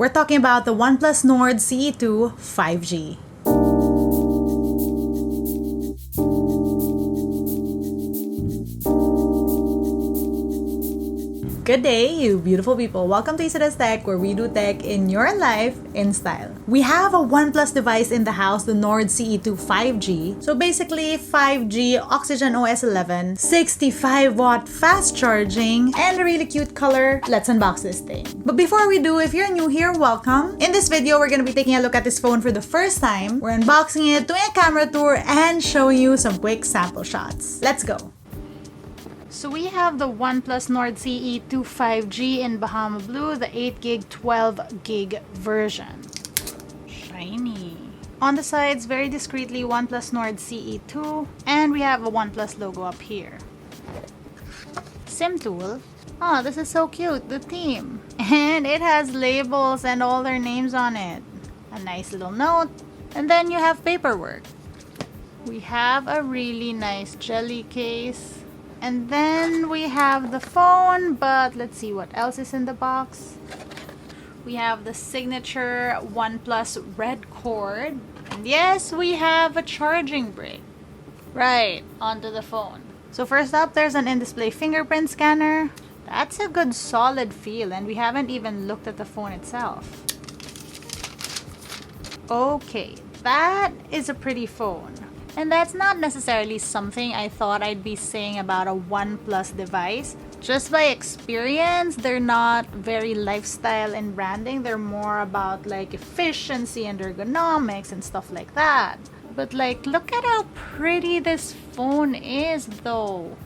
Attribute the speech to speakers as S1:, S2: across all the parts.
S1: We're talking about the OnePlus Nord CE2 5G. Good day, you beautiful people. Welcome to LAZADA's Tech, where we do tech in your life in style. We have a OnePlus device in the house, the Nord CE2 5G. So basically, 5G, Oxygen OS 11, 65-watt fast charging, and a really cute color. Let's unbox this thing. But before we do, if you're new here, welcome. In this video, we're going to be taking a look at this phone for the first time. We're unboxing it, doing a camera tour, and showing you some quick sample shots. Let's go. So we have the OnePlus Nord CE2 5G in Bahama Blue, the 8GB, 12GB version. Shiny. On the sides, very discreetly, OnePlus Nord CE2, and we have a OnePlus logo up here. SIM tool. Oh, this is so cute, the theme. And it has labels and all their names on it. A nice little note. And then you have paperwork. We have a really nice jelly case. And then we have the phone, but let's see what else is in the box. We have the signature OnePlus red cord. And yes, we have a charging brick right onto the phone. So first up, there's an in-display fingerprint scanner. That's a good solid feel, and we haven't even looked at the phone itself. Okay, that is a pretty phone. And that's not necessarily something I thought I'd be saying about a OnePlus device. Just by experience, they're not very lifestyle in branding. They're more about like efficiency and ergonomics and stuff like that. But like, look at how pretty this phone is though.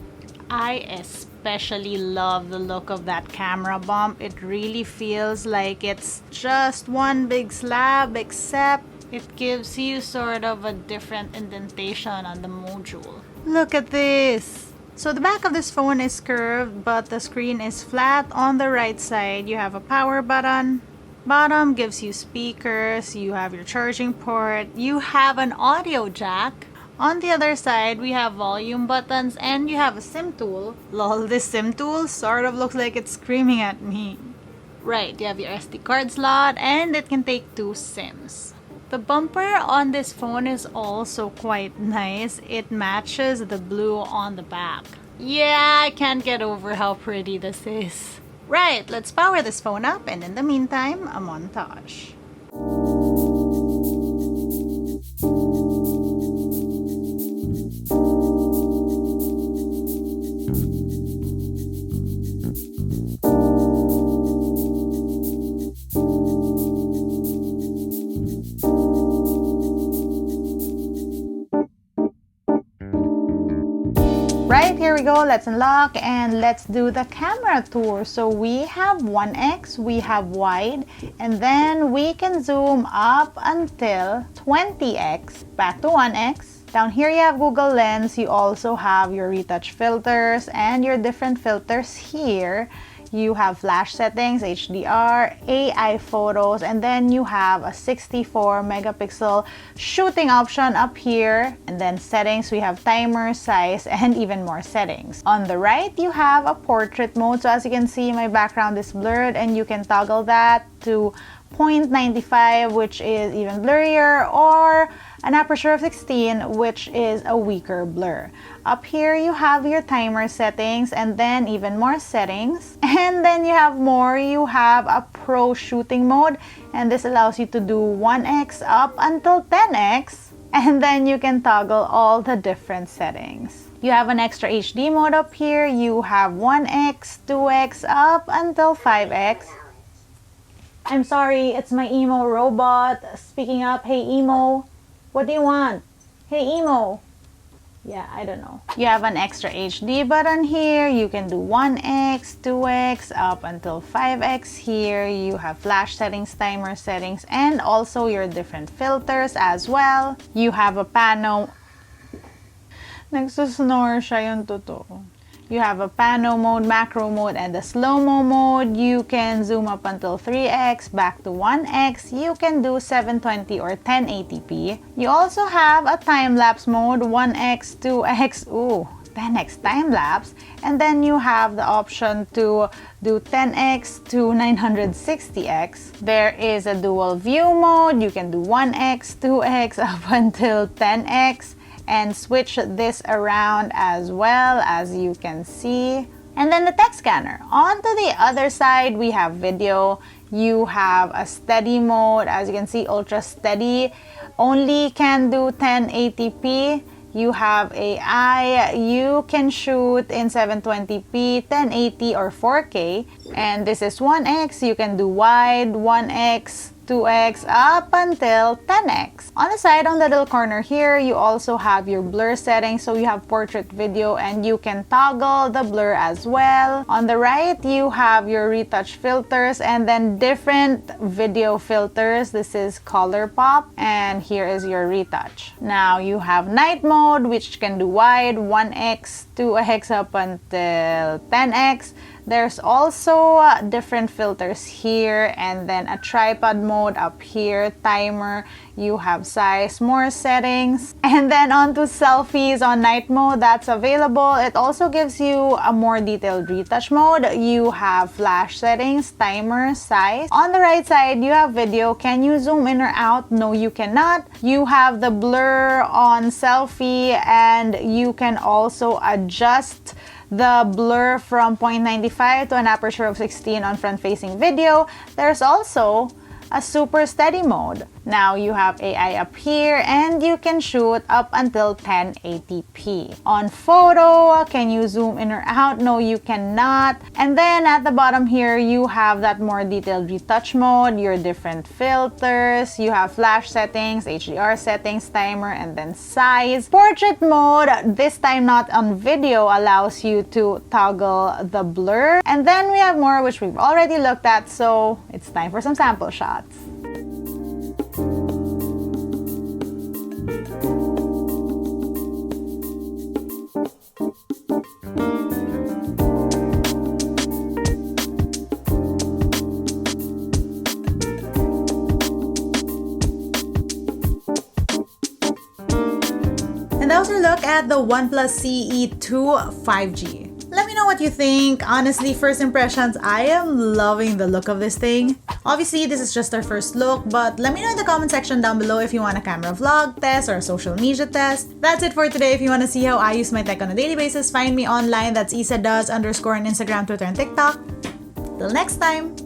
S1: I especially love the look of that camera bump. It really feels like it's just one big slab, except it gives you sort of a different indentation on the module. Look at this! So the back of this phone is curved, but the screen is flat. On the right side, you have a power button. Bottom gives you speakers, you have your charging port, you have an audio jack. On the other side, we have volume buttons, and you have a SIM tool. Lol, this SIM tool sort of looks like it's screaming at me. Right, you have your SD card slot, and it can take 2 SIMs. The bumper on this phone is also quite nice. It matches the blue on the back. Yeah, I can't get over how pretty this is. Right, let's power this phone up, and in the meantime, a montage. Right, here we go. Let's unlock and let's do the camera tour. So we have 1x, we have wide, and then we can zoom up until 20x, back to 1x. Down here you have Google Lens. You also have your retouch filters and your different filters here. You have flash settings, HDR, AI photos, and then you have a 64 megapixel shooting option up here. And then settings, we have timer, size, and even more settings. On the right, you have a portrait mode. So as you can see, my background is blurred, and you can toggle that to 0.95, which is even blurrier, or an aperture of 16, which is a weaker blur. Up here, you have your timer settings, and then even more settings. And then you have more. You have a pro shooting mode, and this allows you to do 1x up until 10x. And then you can toggle all the different settings. You have an extra HD mode up here. You have 1x, 2x up until 5x. I'm sorry, it's my emo robot speaking up. Hey emo, what do you want? Hey emo. Yeah, I don't know. You have an extra HD button here. You can do 1x, 2x up until 5x here. You have flash settings, timer settings, and also your different filters as well. You have a pano. Nagsusnore siya yung totoo. You have a pano mode, macro mode, and the slow-mo mode. You can zoom up until 3x, back to 1x. You can do 720 or 1080p. You also have a time-lapse mode, 1x, 2x. Ooh, 10x time lapse, and then you have the option to do 10x to 960x. There is a dual view mode. You can do 1x, 2x up until 10x and switch this around as well, as you can see. And then the text scanner. On to the other side, we have video. You have a steady mode. As you can see, ultra steady only can do 1080p. You have AI. You can shoot in 720p, 1080 or 4K. And this is 1x. You can do wide, 1x, 2x up until 10x. On the side, on the little corner here, you also have your blur settings. So you have portrait video and you can toggle the blur as well. On the right, you have your retouch filters and then different video filters. This is color pop and here is your retouch. Now you have night mode, which can do wide, 1x, 2x up until 10x. There's also different filters here, and then a tripod mode up here, timer, you have size, more settings, and then onto selfies on night mode. That's available. It also gives you a more detailed retouch mode. You have flash settings, timer, size. On the right side, you have video. Can you zoom in or out? No, you cannot. You have the blur on selfie, and you can also adjust the blur from 0.95 to an aperture of 16 on front-facing video. There's also a super steady mode. Now you have AI up here and you can shoot up until 1080p. On photo, can you zoom in or out? No, you cannot. And then at the bottom here, you have that more detailed retouch mode, your different filters, you have flash settings, HDR settings, timer, and then size. Portrait mode, this time not on video, allows you to toggle the blur. And then we have more, which we've already looked at, so it's time for some sample shots. And that was a look at the OnePlus CE 2 5G. Let me know what you think. Honestly, first impressions, I am loving the look of this thing. Obviously, this is just our first look, but let me know in the comment section down below if you want a camera vlog test or a social media test. That's it for today. If you want to see how I use my tech on a daily basis, find me online. That's isadoes_ on Instagram, Twitter, and TikTok. Till next time!